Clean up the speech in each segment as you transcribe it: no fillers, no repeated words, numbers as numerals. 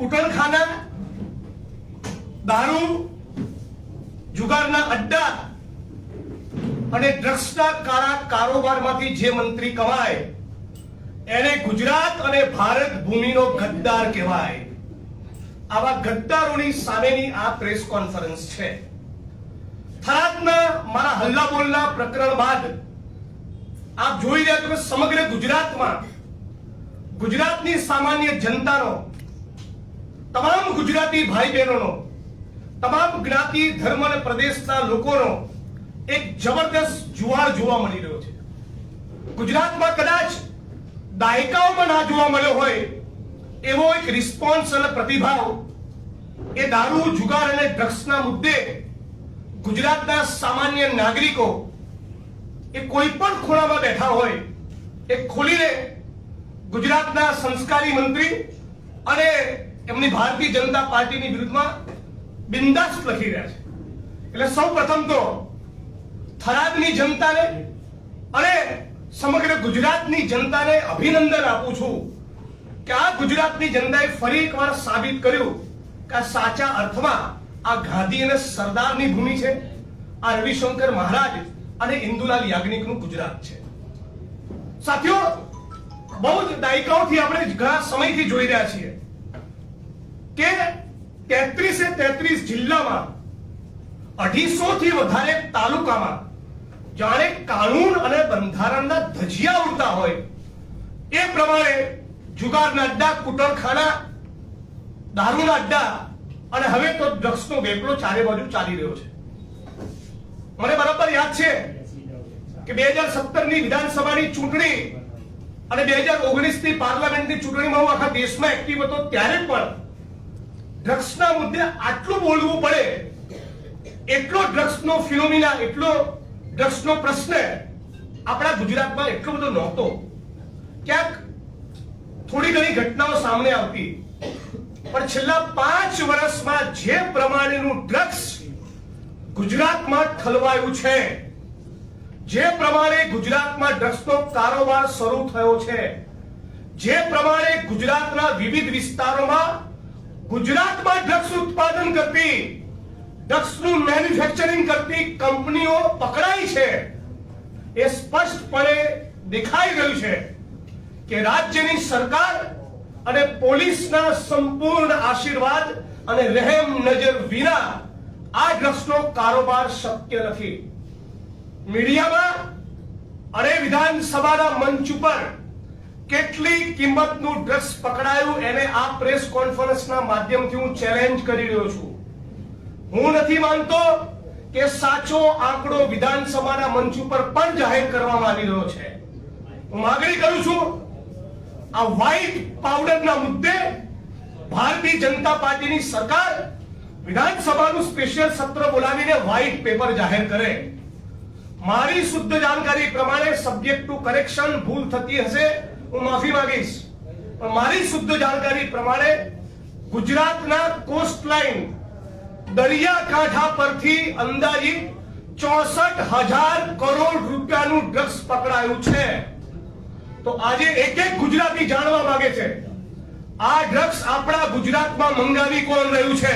કુટણખાના, દારૂ, જુગારના અડ્ડા અને ડ્રગ્સના કાળા કારોબારમાંથી જે મંત્રી કમાય એને ગુજરાત અને ભારત ભૂમિનો ગદ્દાર કહેવાય. આવા ગદ્દારોની સામેની આ પ્રેસ કોન્ફરન્સ છે. થરાદના મારા હલ્લાબોલના પ્રકરણ બાદ આપ જોઈ રહ્યા છો કે સમગ્ર ગુજરાતમાં ગુજરાતની સામાન્ય જનતાનો, તમામ ગુજરાતી ભાઈ બહેનોનો, તમામ જ્ઞાતિ ધર્મ અને પ્રદેશના લોકોનો એક જબરદસ્ત જુવાળ જોવા મળી રહ્યો છે. ગુજરાતમાં કદાચ દાયકાઓમાં ના જોવા મળ્યો હોય એવો એક રિસ્પોન્સ અને પ્રતિભાવ એ દારૂ, જુગાર અને ડ્રગ્સના મુદ્દે ગુજરાતના સામાન્ય નાગરિકો એ કોઈ પણ ખૂણામાં બેઠા હોય એ ખોલીને ગુજરાતના સંસ્કારી મંત્રી અને એમની ભારતીય જનતા પાર્ટીની વિરુદ્ધમાં બિંદાસ લખી રહ્યા છે. એટલે સૌ પ્રથમ તો થરાદની જનતાને અને સમગ્ર ગુજરાતની જનતાને અભિનંદન આપું છું કે આ ગુજરાતની જનતાએ ફરી એકવાર સાબિત કર્યું કે આ સાચા અર્થમાં આ ગાંધી અને સરદારની ભૂમિ છે. આ રવિશંકર મહારાજ અને ઇન્દુલાલ યાજ્ઞિકનું ગુજરાત છે. સાથીઓ, બહુ જ દાયકાઓથી આપણે ઘણા સમયથી જોઈ રહ્યા છીએ કે 33 જિલ્લામાં 250 થી વધારે તાલુકામાં જાણે કાનૂન અને બંધારણના ધજિયા ઉડતા હોય એ પ્રમાણે જુગારના અડ્ડા, કુટણખાના, દારૂના અડ્ડા અને હવે તો ડ્રગ્સનો વેપલો ચારે બાજુ ચાલી રહ્યો છે. મને બરાબર યાદ છે કે 2017 ની વિધાનસભાની ચૂંટણી અને 2019 ની પાર્લામેન્ટની ચૂંટણીમાં હું આખા દેશમાં એક્ટિવ હતો ત્યારે પણ ડ્રગ્સના મુદ્દે આટલું બોલવું પડે એટલો ડ્રગ્સનો ફિનોમિના, એટલો ડ્રગ્સનો પ્રશ્ન આપણા ગુજરાતમાં એટલો બધો નહોતો. ક્યાંક થોડી ઘણી ઘટનાઓ સામે આવતી, પણ છેલ્લા 5 વર્ષમાં જે પ્રમાણેનું ડ્રગ્સ ગુજરાતમાં ઠલવાયું છે, જે પ્રમાણે ગુજરાતમાં ડ્રગ્સનો કારોબાર શરૂ થયો છે, જે પ્રમાણે ગુજરાતના વિવિધ વિસ્તારોમાં ગુજરાતમાં ડ્રગ્સ ઉત્પાદન કરતી, ડ્રગ્સનું મેન્યુફેક્ચરિંગ કરતી કંપનીઓ પકડાઈ છે, એ સ્પષ્ટપણે દેખાઈ રહ્યું છે કે રાજ્યની સરકાર અને પોલીસના સંપૂર્ણ આશીર્વાદ અને રહેમ નજર વિના આ ડ્રગ્સનો કારોબાર શક્ય નથી. મીડિયામાં અને વિધાનસભાના મંચ ઉપર કેટલી કિંમતનું ડ્રગ્સ પકડાયું એને આ પ્રેસ કોન્ફરન્સના માધ્યમથી હું ચેલેન્જ કરી રહ્યો છું. હું નથી માનતો કે સાચો આંકડો વિધાનસભાના મંચ ઉપર પણ જાહેર કરવામાં આવી રહ્યો છે. હું માંગણી કરું છું, આ વ્હાઇટ પાવડરના મુદ્દે ભારતીય જનતા પાર્ટીની સરકાર વિધાનસભાનું સ્પેશિયલ સત્ર બોલાવીને વ્હાઇટ પેપર જાહેર કરે. મારી શુદ્ધ જાણકારી પ્રમાણે સબ્જેક્ટ ટુ કરેક્શન ભૂલ થતી હશે, હું માફી માંગીશ, પણ મારી શુદ્ધ જાણકારી પ્રમાણે ગુજરાતના કોસ્ટલાઇન દરિયાકાંઠા પરથી અંદાજિત 64,000 કરોડ રૂપિયાનું ડ્રગ્સ પકડાયું છે. તો આજે એક ગુજરાતી જાણવા માંગે છે, આ ડ્રગ્સ આપણા ગુજરાતમાં મંગાવી કોણ રહ્યું છે,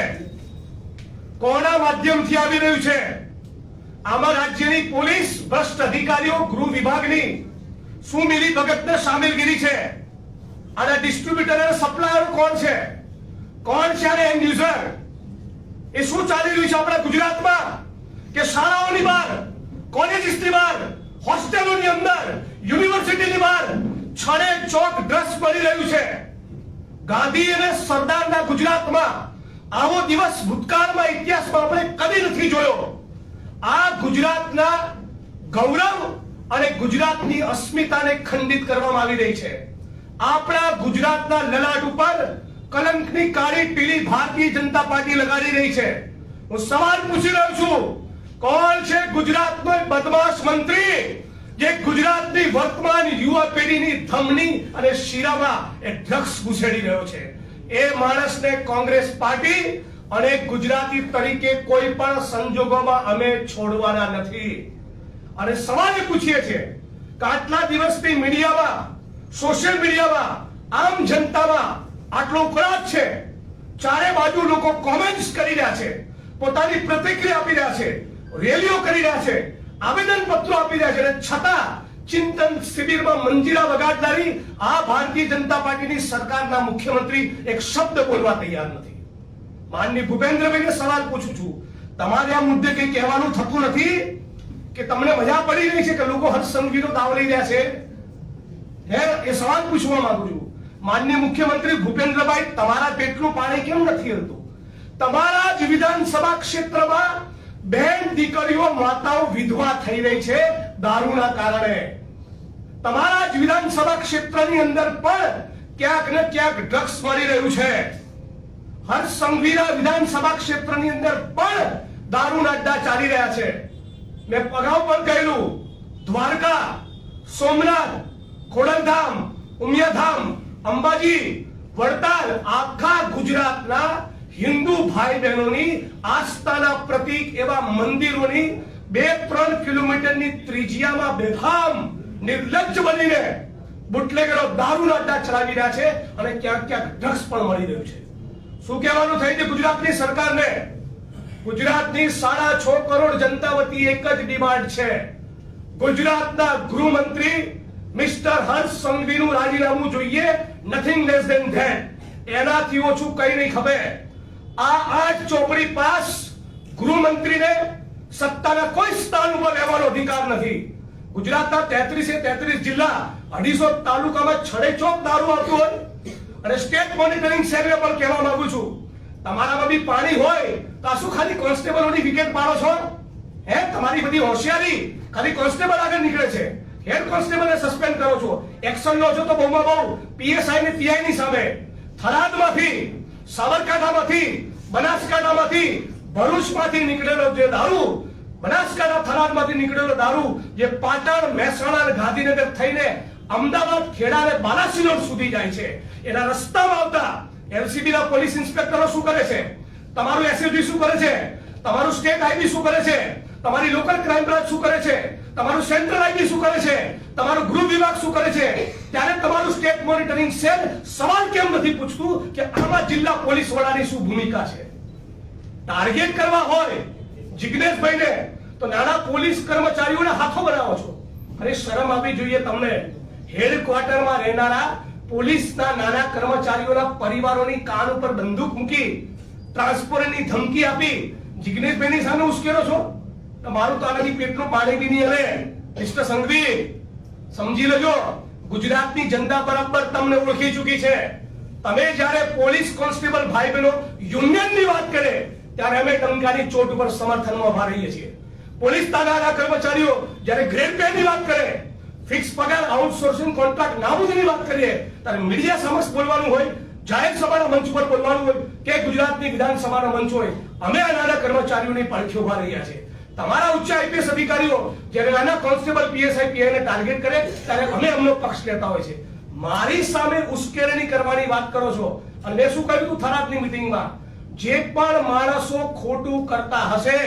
કોના માધ્યમથી આવી રહ્યું છે? આમાં રાજ્યની પોલીસ, ભ્રષ્ટ અધિકારીઓ, ગૃહ વિભાગની શું મિલીભગતને સામેલગીરી છે? આના ડિસ્ટ્રીબ્યુટર અને સપ્લાયર કોણ છે? કોણ છે આને એન્ડ યુઝર? એ શું ચાલી રહ્યું છે આપણા ગુજરાતમાં કે શાળાઓની બહાર, કોલેજીસની બહાર, હોસ્ટેલોની અંદર, યુનિવર્સિટીની બહાર છડે ચોક ડ્રગ્સ મળી રહ્યું છે. ગાંધી અને સરદારના ગુજરાતમાં આવો દિવસ ભૂતકાળમાં ઇતિહાસમાં આપણે કદી નથી જોયો. આ ગુજરાતના ગૌરવ અને ગુજરાતની અસ્મિતાને ખંડિત કરવામાં આવી રહી છે. આપણા ગુજરાતના લલાટ ઉપર કલંકની કાળી પીળી ભારતીય જનતા પાર્ટી લગાડી રહી છે. હું સવાલ પૂછી રહ્યો છું, કોણ છે ગુજરાતનો બદમાશ મંત્રી જે ગુજરાતની વર્તમાન યુવા પેઢીની ધમની અને શીરામાં એ ડ્રગ્સ ઘુસેડી રહ્યો છે? એ માણસને કોંગ્રેસ પાર્ટી અને ગુજરાતી તરીકે કોઈ પણ સંજોગોમાં અમે છોડવાના નથી. અને સવાલ એ પૂછીએ છીએ કે આટલા દિવસથી મીડિયામાં, સોશિયલ મીડિયામાં, આમ જનતામાં આટલો ઉકળાટ છે, ચારે બાજુ લોકો કોમેન્ટ્સ કરી રહ્યા છે, પોતાની પ્રતિક્રિયા આપી રહ્યા છે, રેલીઓ કરી રહ્યા છે, આવેદન પત્રો આપી રહ્યા છે, અને છતાં ચિંતન શિબિરમાં મંજીરા વગાડનારી આ ભારતીય જનતા પાર્ટીની સરકારના મુખ્યમંત્રી એક શબ્દ બોલવા તૈયાર નથી. માનનીય ભૂપેન્દ્રભાઈને સવાલ પૂછું છું, તમારે આ મુદ્દે કંઈ કહેવાનું થતું નથી કે તમને મજા પડી રહી છે કે લોકો હર્ષ સંઘવીનો દાવ લઈ રહ્યા છે? એ સવાલ પૂછવા માંગુ છું. માનનીય મુખ્યમંત્રી ભૂપેન્દ્રભાઈ, તમારા પેટનું પાણી કેમ નથી હલતું? તમારા જ વિધાનસભા ક્ષેત્રમાં બહેન દીકરીઓ માતાઓ વિધવા થઈ રહી છે દારૂના કારણે. તમારા જ વિધાનસભા ક્ષેત્રની અંદર પણ ક્યાંક ને ક્યાંક ડ્રગ્સ મળી રહ્યું છે. હર્ષ સંઘવીના વિધાનસભા ક્ષેત્રની અંદર પણ દારૂના અડ્ડા ચાલી રહ્યા છે. મેં અગાઉ પણ કહેલું, દ્વારકા, સોમનાથ, ખોડલધામ, ઉમિયાધામ, અંબાજી, વડતાલ, આખા ગુજરાતના હિન્દુ ભાઈ બહેનોની આસ્થાના પ્રતીક એવા મંદિરોની 2-3 કિલોમીટરની ત્રિજ્યામાં બેફામ નિર્લજ્જ બનીને બુટલેગરો દારૂના અડ્ડા ચલાવી રહ્યા છે, અને ક્યાંક ક્યાંક ડ્રગ્સ પણ મળી રહ્યું છે. શું કહેવાનું થઈ છે ગુજરાતની સરકારને? ગુજરાતની 6.5 કરોડ જનતા વતી એક જ ડિમાન્ડ છે. ગુજરાતના ગૃહમંત્રી મિસ્ટર હર્ષ સંઘવીનું રાજીનામું જોઈએ, નથિંગ લેસ ધેન ધેટ. એનાથી ઓછું કઈ નહીં ખબર. આ 8 ચોપડી પાસ ગૃહમંત્રીને સત્તાના કોઈ સ્થાન ઉપર લેવાનો અધિકાર નથી. ગુજરાતના 33 જિલ્લા, 250 તાલુકામાં છડેચોક દારૂ આવતું હોય, અને સ્ટેટ મોનિટરિંગ સેલને પણ કહેવા માંગુ છું, તમારામાં બી પાણી હોય તો આ શું ખાલી કોન્સ્ટેબલોની વિકેટ પાડો છો? તમારી બધી હોશિયારી ખાલી કોન્સ્ટેબલ આગળ નીકળે છે, હેડ કોન્સ્ટેબલને સસ્પેન્ડ કરો છો, એક્શન લો છો તો બહુમાં બહુ પીએસઆઈ ને પીઆઈ ની સામે. થરાદમાંથી, સાબરકાંઠામાંથી, બનાસકાંઠામાંથી, ભરૂચમાંથી નીકળેલો જે દારૂ, બનાસકાંઠા થરાદમાંથી નીકળેલો દારૂ જે પાટણ, મહેસાણા અને ગાંધીનગર થઈને અમદાવાદ, ખેડા અને બાલાસિનોર સુધી જાય છે, એના રસ્તામાં આવતા એલસીબી ના પોલીસ ઇન્સ્પેક્ટરો શું કરે છે? તમારું એસએસજી શું કરે છે? તમારું સ્ટેટ આઈબી શું કરે છે? તમારી લોકલ ક્રાઇમ બ્રાન્ચ શું કરે છે? તમારું સેન્ટ્રલ આઈબી શું કરે છે? તમારું ગૃહ વિભાગ શું કરે છે? ત્યારે તમારું સ્ટેટ મોનિટરિંગ સેલ સવાલ કેમ નથી પૂછતું કે આમાં જિલ્લા પોલીસ વડાની શું ભૂમિકા છે? ટાર્ગેટ કરવા હોય જિગ્નેશભાઈને તો નાના પોલીસ કર્મચારીઓના હાથો બનાવો છો. અરે શરમ આવવી જોઈએ તમને. હેડક્વાર્ટરમાં રહેનારા પોલીસના નાના કર્મચારીઓના પરિવારોની કાન ઉપર બંદૂક મૂકી ટ્રાન્સફરની ધમકી આપી જિગ્નેશભાઈની સામે ઉશ્કેરો છો. મારું તો આનાથી પેટનું પાણી બી નહીં હલે. મિસ્ટર સંઘવી, સમજી લેજો, ગુજરાતની જનતા બરાબર તમને ઓળખી ચૂકી છે. તમે જ્યારે પોલીસ કોન્સ્ટેબલ ભાઈ બહેનો યુનિયનની વાત કરે ત્યારે અમે ટંકાની ચોટ ઉપર સમર્થનમાં ઉભા રહીએ છીએ. પોલીસ તાનાના કર્મચારીઓ જ્યારે ગ્રેડ પે ની વાત કરે, ફિક્સ પગાર, આઉટસોર્સિંગ કોન્ટ્રાક્ટ નાબૂદીની વાત કરીએ ત્યારે મીડિયા સમક્ષ બોલવાનું હોય, જાહેર સભાના મંચ પર બોલવાનું હોય કે ગુજરાતની વિધાનસભાનો મંચ હોય, અમે આ નાના કર્મચારીઓની પડખે ઉભા રહ્યા છે. તમારા ઉચ્ચ આઈપીએસ અધિકારીઓ જ્યારે નાના કોન્સ્ટેબલ, પીએસઆઈ, પીઆઈ ને ટાર્ગેટ કરે ત્યારે અમે એમનો પક્ષ લેતા હોય છે. મારી સામે ઉશ્કેરણી કરવાની વાત કરો છો. અને મેં શું કહ્યું હતું થરાદની મીટિંગમાં? જે પણ માણસો ખોટું કરતા હશે,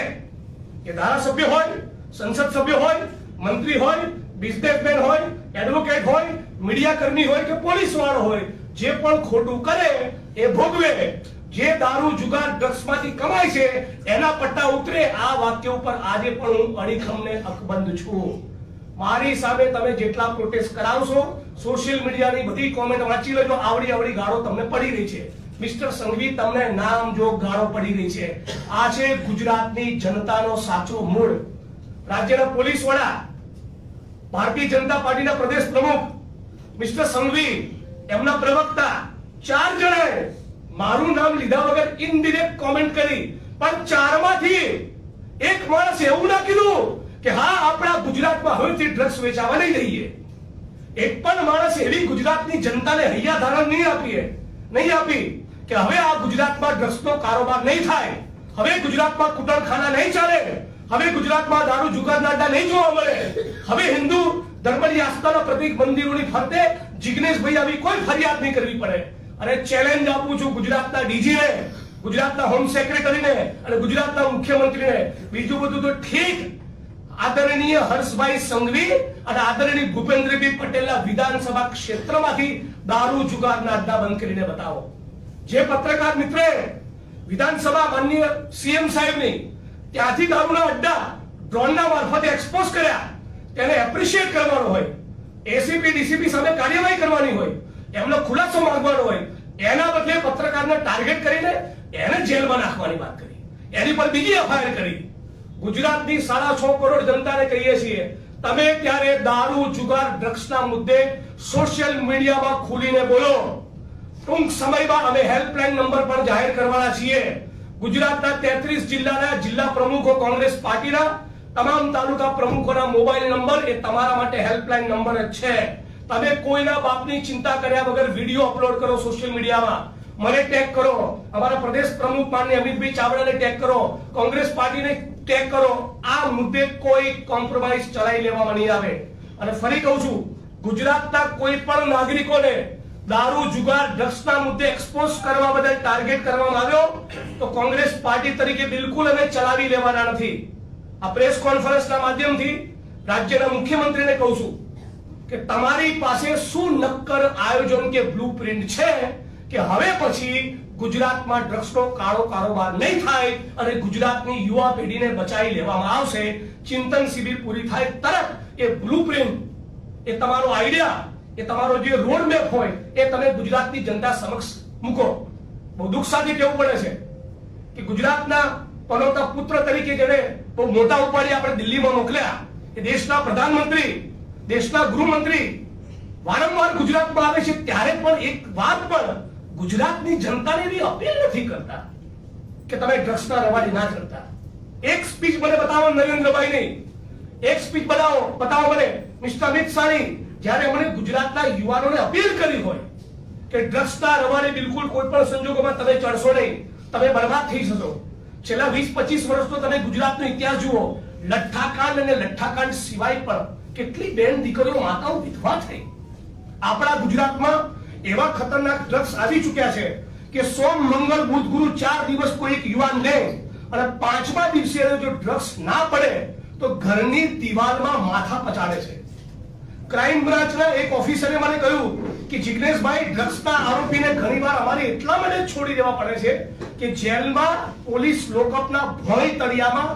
કે ધારાસભ્ય હોય, સંસદ સભ્ય હોય, મંત્રી હોય, બિઝનેસમેન હોય, એડવોકેટ હોય, મીડિયા કર્મી હોય કે પોલીસ વાળો હોય, જે પણ ખોટું કરે એ ભોગવે. જે દારૂ, જુગાર, ડ્રગ્સમાંથી કમાય છે એના પટ્ટા ઉતરે. આ વાક્ય ઉપર આજે પણ હું અડીખમને અકબંધ છું. મારી સામે તમે જેટલા પ્રોટેસ્ટ કરાવશો, સોશિયલ મીડિયાની બધી કોમેન્ટ વાંચી લેજો, આવડી ગાળો તમને પડી રહી છે. મિસ્ટર સંઘવી, તમને નામ જો ગાળો પડી રહી છે. આ છે ગુજરાતની જનતાનો સાચો મૂળ. રાજ્યના પોલીસ વડા, ભારતીય જનતા પાર્ટીના પ્રદેશ પ્રમુખ મિસ્ટર સંઘવી, એમના પ્રવક્તા, 4 જણાએ મારું નામ લીધા વગર ઇનડિરેક્ટ કોમેન્ટ કરી, પણ 4 માંથી એક માણસ એવું ના કીધું કે હા આપણા ગુજરાતમાં હવેથી ડ્રગ્સ વેચાવા નહીં દઈએ. એક પણ માણસ એવી ગુજરાતની જનતાને હૈયા ધારણ નહીં આપી કે હવે આ ગુજરાતમાં ડ્રગ્સનો કારોબાર નહીં થાય, હવે ગુજરાતમાં કુટરખાના નહીં ચાલે, હવે ગુજરાતમાં દારૂ, જુગારના અડ્ડા નહીં જોવા મળે, હવે હિન્દુ ધર્મની આસ્થાના પ્રતીક મંદિરોની ફરતે જિગ્નેશભાઈ આવી કોઈ ફરિયાદ નહીં કરવી પડે. અને ચેલેન્જ આપું છું ગુજરાતના ડીજીને, ગુજરાતના હોમ સેક્રેટરીને અને ગુજરાતના મુખ્યમંત્રીને. બીજું બધું તો ઠીક, આદરણીય હર્ષભાઈ સંઘવી અને આદરણીય ભૂપેન્દ્રભાઈ પટેલના વિધાનસભા ક્ષેત્રમાંથી દારૂ, જુગારના અડ્ડા બંધ કરીને બતાવો. જે પત્રકાર મિત્રે વિધાનસભા માનનીય સીએમ સાહેબની ત્યાંથી દારૂના અડ્ડા ડ્રોનના મારફતે એક્સપોઝ કર્યા, તેને એપ્રિશિએટ કરવાનો હોય, એસીપી ડીસીપી સામે કાર્યવાહી કરવાની હોય, એમનો ખુલાસો માંગવાનો હોય, એના બદલે પત્રકારને ટાર્ગેટ કરીને એને જેલમાં નાખવાની વાત કરી, એની પર બીજી એફઆઈઆર કરી. ગુજરાતની 6.5 કરોડ જનતાને કહીએ છીએ, તમે ત્યારે દારૂ જુગાર ડ્રગ્સના મુદ્દે સોશિયલ મીડિયામાં ખુલીને બોલો. ટૂંક સમયમાં અમે હેલ્પલાઇન નંબર પણ જાહેર કરવાના છીએ. ગુજરાતના 33 જિલ્લાના જિલ્લા પ્રમુખો કોંગ્રેસ પાર્ટીના, તમામ તાલુકા પ્રમુખોના મોબાઈલ નંબર એ તમારા માટે હેલ્પલાઇન નંબર જ છે. તમે કોઈના બાપની ચિંતા કર્યા વગર વિડીયો અપલોડ કરો સોશિયલ મીડિયામાં, મને ટેગ કરો, અમારા પ્રદેશ પ્રમુખ માનનીય અમિતભાઈ ચાવડાને ટેગ કરો, કોંગ્રેસ પાર્ટીને ટેગ કરો. આ મુદ્દે કોઈ કોમ્પ્રોમાઇઝ ચલાવી લેવામાં નહીં આવે. અને ફરી કહું છું, ગુજરાતના કોઈ પણ નાગરિકોને દારૂ જુગાર ડ્રગ્સના મુદ્દે એક્સપોઝ કરવા બદલ ટાર્ગેટ કરવામાં આવ્યો તો કોંગ્રેસ પાર્ટી તરીકે બિલકુલ અમે ચલાવી લેવાના નથી. આ પ્રેસ કોન્ફરન્સના માધ્યમથી રાજ્યના મુખ્યમંત્રીને કહું છું કે તમારી પાસે શું નક્કર આયોજન કે બ્લુપ્રિન્ટ છે કે હવે પછી ગુજરાતમાં ડ્રગ્સનો કાળો કારોબાર નહીં થાય અને ગુજરાતની યુવા પેઢીને બચાવી લેવામાં આવશે. ચિંતન શિબિર પૂરી થાય તરત એ બ્લુપ્રિન્ટ, એ તમારો આઈડિયા, એ તમારો જે રોડ મેપ હોય એ તમે ગુજરાતની જનતા સમક્ષ મૂકો. બહુ દુઃખ સાથે કહેવું પડે છે કે ગુજરાતના પનોતા પુત્ર તરીકે જેને બહુ મોટા ઉપાડી આપણે દિલ્હીમાં મોકલ્યા, એ દેશના પ્રધાનમંત્રી, દેશના ગૃહમંત્રી વારંવાર ગુજરાતમાં આવે છે, ત્યારે પણ એક વાત પણ ગુજરાતની જનતાને એવી અપીલ નથી કરતા કે તમે ડ્રગ્સના રવાડે ના ચડતા. એક સ્પીચ મને બતાવો નરેન્દ્રભાઈની, એક સ્પીચ બતાવો મને મિસ્ટર અમિત શાહની, જ્યારે મને ગુજરાતના યુવાનોને અપીલ કરી હોય કે ડ્રગ્સના રવાડે બિલકુલ કોઈ પણ સંજોગોમાં તમે ચડશો નહીં, તમે બરબાદ થઈ જશો. છેલ્લા 20-25 વર્ષનો તમે ગુજરાતનો ઇતિહાસ જુઓ, લઠ્ઠાકાંડ અને લઠ્ઠાકાંડ સિવાય પણ કેટલી બેન દીકરીઓ માતાઓ વિધવા થઈ. આપણા ગુજરાતમાં એવા ખતરનાક ડ્રગ્સ આવી ચૂક્યા છે કે સોમ મંગળ બુધ ગુરુ 4 દિવસ કોઈ એક યુવાન લે અને 5મા દિવસે જો ડ્રગ્સ ના પડે તો ઘરની દિવાલમાં માથા પચાડે છે. ક્રાઇમ બ્રાન્ચના એક ઓફિસરે મને કહ્યું કે જિગ્નેશભાઈ, ડ્રગ્સના આરોપીને ઘણીવાર અમારે એટલા માટે છોડી દેવા પડે છે કે જેલમાં પોલીસ લોકઅપના ભય તળિયામાં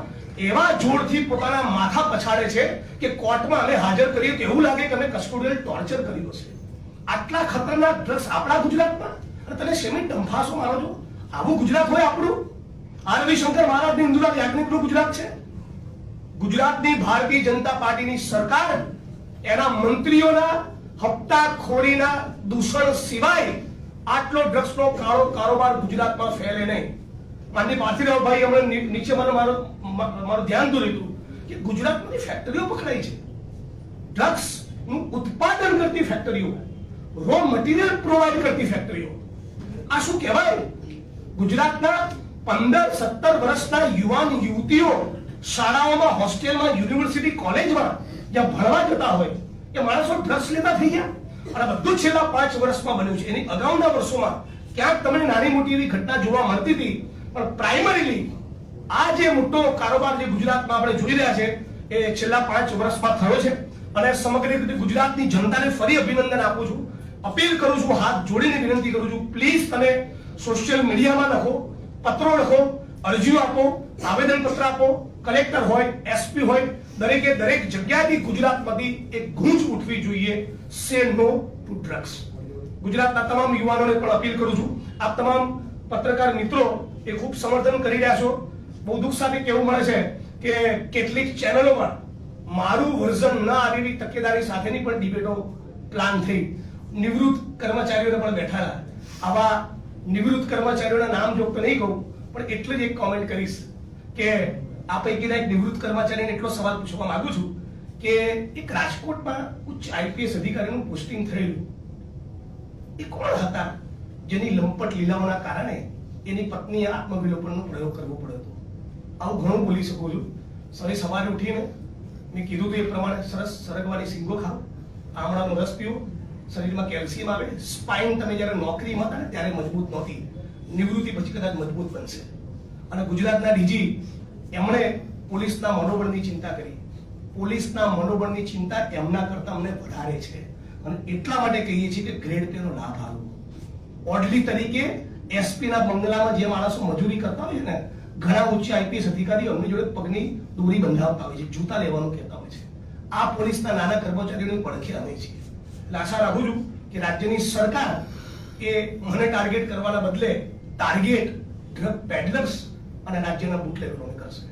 એવા જોરથી પોતાના માથા પછાડે છે કે કોર્ટમાં અમે હાજર કરીએ તો એવું લાગે કે અમે કસ્ટોડિયલ ટોર્ચર કર્યું છે. આટલા ખતરનાક ડ્રગ્સ આપણા ગુજરાતમાં, અને તમે શેમી ડંફાસો મારો છો? આવું ગુજરાત હોય આપણું? આ રવિશંકર મહારાજની ઇન્દુરા યાજ્ઞિકનું ગુજરાત છે? ગુજરાતની ભારતીય જનતા પાર્ટીની સરકાર એના મંત્રીઓના હપ્તાખોરીના દૂષણ સિવાય આટલો ડ્રગ્સનો કાળો કારોબાર ગુજરાતમાં ફેલે નહીં. માનની પાર્થિવભાઈ હમણાં નીચે મારું ધ્યાન દોર્યું કે ગુજરાતની ફેક્ટરીઓ પકડાઈ છે, ડ્રગ્સ નું ઉત્પાદન કરતી ફેક્ટરીઓ, રો મટીરિયલ પ્રોવાઈડ કરતી ફેક્ટરીઓ. આ શું કહેવાય? ગુજરાતના 15-17 વર્ષના યુવાન યુવતીઓ શાળાઓમાં, હોસ્ટેલમાં, યુનિવર્સિટી, કોલેજમાં જ્યાં ભણવા જતા હોય એ માણસો ડ્રગ્સ લેતા થઈ ગયા. અને બધું છેલ્લા 5 વર્ષમાં બન્યું છે. એની અગાઉના વર્ષોમાં ક્યાંક તમને નાની મોટી એવી ઘટના જોવા મળતી હતી, પણ પ્રાઇમરીલી આ જે મોટો કારોબાર જે ગુજરાતમાં આપણે જોઈ રહ્યા છે એ છેલ્લા 5 વર્ષમાં થયો છે. અને સમગ્ર રીતે ગુજરાતની જનતાને ફરી અભિનંદન આપું છું, અપીલ કરું છું, હાથ જોડીને વિનંતી કરું છું, પ્લીઝ તમે સોશિયલ મીડિયામાં લખો, પત્રો લખો, અરજીઓ આપો, આવેદનપત્ર આપો, કલેક્ટર હોય, એસપી હોય, દરેકે દરેક જગ્યાથી ગુજરાતમાંથી એક ગૂંજ ઉઠવી જોઈએ, સે નો ટુ ડ્રગ્સ. ગુજરાતના તમામ યુવાનોને પણ અપીલ કરું છું, આપ તમામ પત્રકાર મિત્રો એ ખૂબ સમર્થન કરી રહ્યા છો. બહુ દુઃખ સાથે કહેવું મળે છે કે કેટલીક ચેનલોમાં મારું વર્ઝન ન આવેલી તકેદારી સાથેની પણ ડિબેટો પ્લાન થઈ. નિવૃત્ત કર્મચારીઓને પણ બેઠાલા. આવા નિવૃત્ત કર્મચારીઓના નામ જો તો નહીં કહું, પણ એટલું જ એક કોમેન્ટ કરીશ કે આ પૈકીના એક નિવૃત્ત કર્મચારીને એટલો સવાલ પૂછવા માંગુ છું કે એક રાજકોટમાં ઉચ્ચ આઈપીએસ અધિકારીનું પોસ્ટિંગ થયેલું, એ કોણ હતા જેની લંપટ લીલાઓના કારણે એની પત્નીએ આત્મવિલોપનનો પ્રયોગ કરવો પડ્યો હતો? આવું ઘણું બોલી શકું છું. સવારે ઉઠીને મેં કીધું તો એ પ્રમાણે સરસ સરગવાની સિંગો ખાઓ, આમળાનો રસ પીવો, શરીરમાં કેલ્શિયમ આવે. સ્પાઇન તમે જ્યારે નોકરીમાં હતા ને ત્યારે મજબૂત નહોતી, નિવૃત્તિ પછી કદાચ મજબૂત બનશે. અને ગુજરાતના ડીજી એમણે પોલીસના મનોબળની ચિંતા કરી. પોલીસના મનોબળની ચિંતા એમના કરતા અમને વધારે છે અને એટલા માટે કહીએ છીએ કે ગ્રેડ પે નો લાભ આપવો. ઓર્ડલી તરીકે એસપી ના બંગલામાં જે માણસો મજૂરી કરતા હોય છે ને, ઘણા ઉચ્ચ આઈપીએસ અધિકારીઓ એમની જોડે પગની દોરી બંધાવતા હોય છે, જૂતા લેવાનું કહેતા હોય છે. આ પોલીસના નાના કર્મચારીઓની પડખે અમે છીએ. એટલે આશા રાખું છું કે રાજ્યની સરકાર એ મને ટાર્ગેટ કરવાના બદલે ટાર્ગેટ ડ્રગ પેડલર્સ અને રાજ્યના બુટલેગરોને કરશે.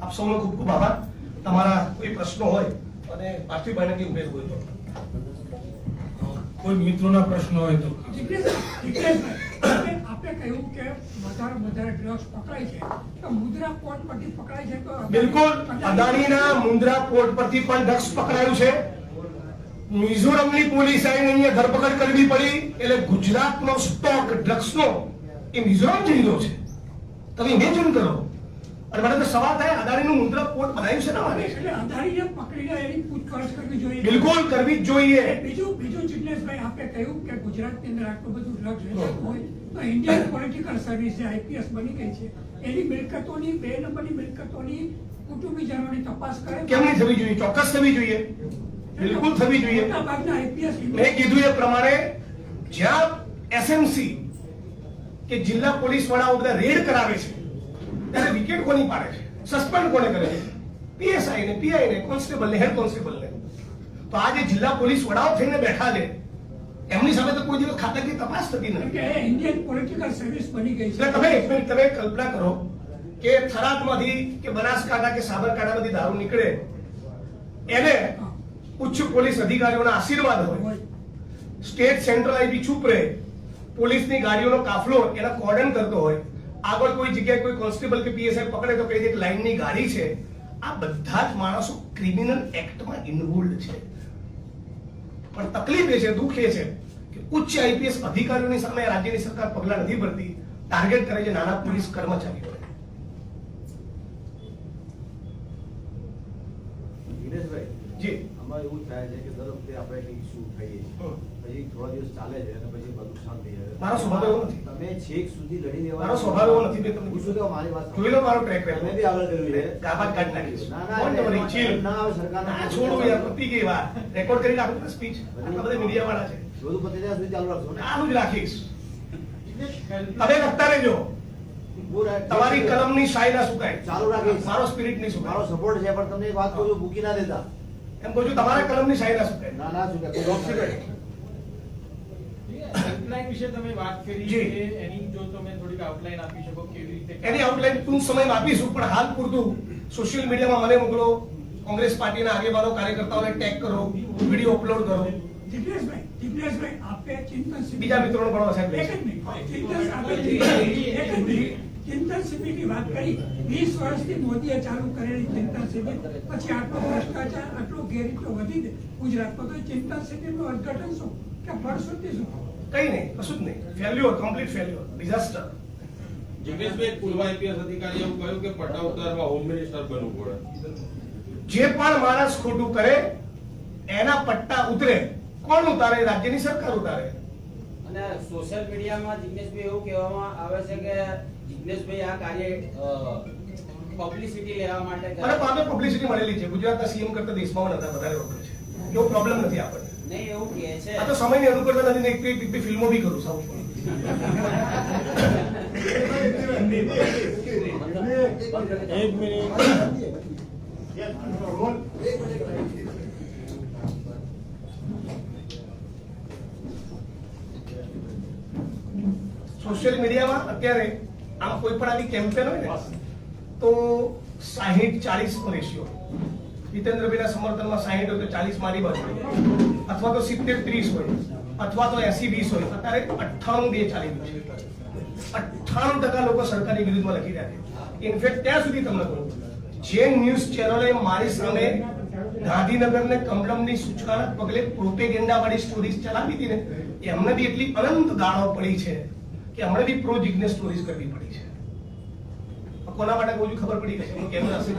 આપ સૌનો ખૂબ ખૂબ આભાર. તમારા કોઈ પ્રશ્નો હોય અને પાર્થિવભાઈને કંઈ ઉમેર હોય તો. કોઈ મિત્રોના પ્રશ્નો હોય તો. આપણે કહ્યું કે વધારે ડ્રગ્સ પકડાય છે તો મુદ્રા પોર્ટ પરથી પકડાય છે તો બિલકુલ અદાણીના મુન્દ્રા પોર્ટ પરથી પણ ડ્રગ્સ પકડાયું છે. મિઝોરમની પોલીસ આવીને અહીંયા ધરપકડ કરવી પડી એટલે ગુજરાતનો સ્ટોક ડ્રગ્સનો એ મિઝોરમ જઈ રહ્યો છે. તમે ઇમેજિન કરો. અને મને તો સવાલ થાય અદાણીનું મુન્દ્રા પોર્ટ બનાવ્યું છે ને એટલે અદાણીને પકડીને એની પૂછપરછ કરવી જોઈએ. બિલકુલ કરવી જ જોઈએ. બીજું જિગ્નેશભાઈ આપણે કહ્યું કે ગુજરાતની અંદર આટલું બધું ડ્રગ્સ વેચાતું હોય તો ઇન્ડિયન પોલિટિકલ સર્વિસ જે આઈપીએસ બની ગઈ છે એની મિલકતોની 2 નંબરની મિલકતોની કુટુંબીજનોની તપાસ કરે. કેમ નહીં થવી જોઈએ? ચોક્કસ થવી જોઈએ. બિલકુલ થવી જોઈએ. મોટાભાગના આઈપીએસ મેં કીધું એ પ્રમાણે જ્યાં એસએમસી કે જિલ્લા પોલીસ વડાઓ બધા રેડ કરાવે છે ત્યારે વિકેટ કોની પાડે છે? સસ્પેન્ડ કોને કરે છે? પીએસઆઈ ને, પીઆઈ ને, કોન્સ્ટેબલ ને, હેડ કોન્સ્ટેબલ ને. તો આ જે જિલ્લા પોલીસ વડાઓ થઈને બેઠા છે એમની સામે તો કોઈ દિવસ ખાતાકીય તપાસ થતી નથી. ઇન્ડિયન પોલિટિકલ સર્વિસ બની ગઈ છે. એટલે તમે એક મિનિટ તમે કલ્પના કરો કે થરાદમાંથી કે બનાસકાંઠા કે સાબરકાંઠામાંથી દારૂ નીકળે એને ઉચ્ચ પોલીસ અધિકારીઓના આશીર્વાદ હોય, સ્ટેટ સેન્ટ્રલ આઈપી ચૂપ રહે, પોલીસની ગાડીઓનો કાફલો એના કોર્ડન કરતો હોય, આગળ કોઈ જગ્યાએ કોઈ કોન્સ્ટેબલ કે પીએસઆઈ પકડે તો કઈ એક લાઈનની ગાડી છે. આ બધા જ માણસો ક્રિમિનલ એક્ટમાં ઇન્વોલ્વ છે. પણ તકલીફ એ છે, દુઃખ એ છે કે ઉચ્ચ આઈપીએસ અધિકારીઓની સામે રાજ્યની સરકાર પગલા નથી ભરતી, ટાર્ગેટ કરે છે નાના પોલીસ કર્મચારીઓ. જી આમાં એવું થાય છે કે દર વખતે આપણે કંઈક ઇસ્યુ ઉઠાઈએ છીએ, પછી થોડા દિવસ ચાલે છે અને પછી બધું શાંત થઈ જાય. મારો સ્વભાવ એવો નથી. તમે છેક સુધી લડી લેવા. મારો સ્વભાવ એવો નથી. મેં તમને પૂછું તો મારી વાત જોઈ લો મારો ટ્રેક તમે બી આગળ કર્યું છે. ગાભાત કાઢી નાખીશ. ના કોણ તમારી ચીલ? ના આવે સરકારના ના છોડો યાર, પતી ગઈ વાત. રેકોર્ડ કરી નાખો સ્પીચ. આટલા બધા મીડિયા વાળા છે. બધું પતી જાય સુધી ચાલુ રાખશો ને. આનું જ રાખીશ. તમે લખતા રહેજો. તમારી કલમની શાઈ ના સુકાય. ચાલુ રાખીશ. મારો સ્પિરિટ નહીં મારો સુકાય. સપોર્ટ છે પણ તમને એક વાત કહું છું, મૂકી ના દેતા. એમ કહું છું તમારા કલમની શાઈ ના સુકાય. ના ના સુકાય. હેલ્પલાઇન વિશે તમે વાત કરી જી. છે, એની જો તમે થોડીક આઉટલાઈન આપી શકો કેવી રીતે એની આઉટલાઈન ટૂંક સમયમાં આપીશું, પણ હાલ પૂરતું સોશિયલ મીડિયામાં મને મોકલો, કોંગ્રેસ પાર્ટીના આગેવાનો કાર્યકર્તાઓને ટેગ કરો, વિડીયો અપલોડ કરો. જિગ્નેશભાઈ આપે ચિંતન શિબિર બીજા મિત્રોને પણ સાહેબ એક જ મિનિટ. ચિંતન શિબિરની વાત કરી. 20 વર્ષથી મોદીએ ચાલુ કરેલી ચિંતન શિબિર પછી આટલો ભ્રષ્ટાચાર, આટલો ગેરરીતો વધી ગયો ગુજરાતમાં, તો ચિંતન શિબિરનું અર્થઘટન શું કે ફળશ્રુતિ શું? કઈ નહીં, કશું જ નહીં. Failure, complete failure, disaster. જિગ્નેશભાઈ, પૂર્વ આઈપીએસ અધિકારીએ એવું કહ્યું કે પટ્ટા ઉતારવા હોમ મિનિસ્ટર બનવું પડે. જે પણ માણસ ખોટું કરે એના પટ્ટા ઉતરે. કોણ ઉતારે? રાજ્યની સરકાર ઉતારે. અને સોશિયલ મીડિયામાં જિગ્નેશભાઈ એવું કહેવામાં આવે છે કે જિગ્નેશભાઈ આ કાર્ય પબ્લિસિટી લેવા માટે કરે મને પામે પબ્લિસિટી મળેલી છે. ગુજરાતના સીએમ કરતા દેશમાં વધારે વપરાય છે. એવો પ્રોબ્લેમ નથી આપણને. નહીં એવું કહે છે. આ તો સમયની અનુકૂળતા નથી ને એક ફિલ્મો બી કરું સાઉથમાં. એક મિનિટ. સોશિયલ મીડિયામાં અત્યારે આમ કોઈ પણ આવી કેમ્પેન હોય ને તો 60-40 નો રેશિયો. જીતેન્દ્રભાઈના સમર્થનમાં 60 હોય તો 40 મારી બાજુ હોય, અથવા તો 70-30 હોય, અથવા તો 80-20 હોય. અત્યારે 98-2 ચાલી રહ્યું છે. 98% લોકો સરકારની વિરુદ્ધમાં લખી રહ્યા છે. ઇનફેક્ટ ત્યાં સુધી તમને કહું, જે ન્યૂઝ ચેનલે મારી સામે ગાંધીનગર ને કમલમની સૂચનાના પગલે પ્રોપેગેન્ડા વાળી સ્ટોરીઝ ચલાવી હતી ને, એમને બી એટલી અનંત ગાળો પડી છે કે હમણાં બી પ્રો જિગ્નેશ સ્ટોરીઝ કરવી પડી છે. કોના માટે કહું છું ખબર પડી ગઈ કેમ હશે.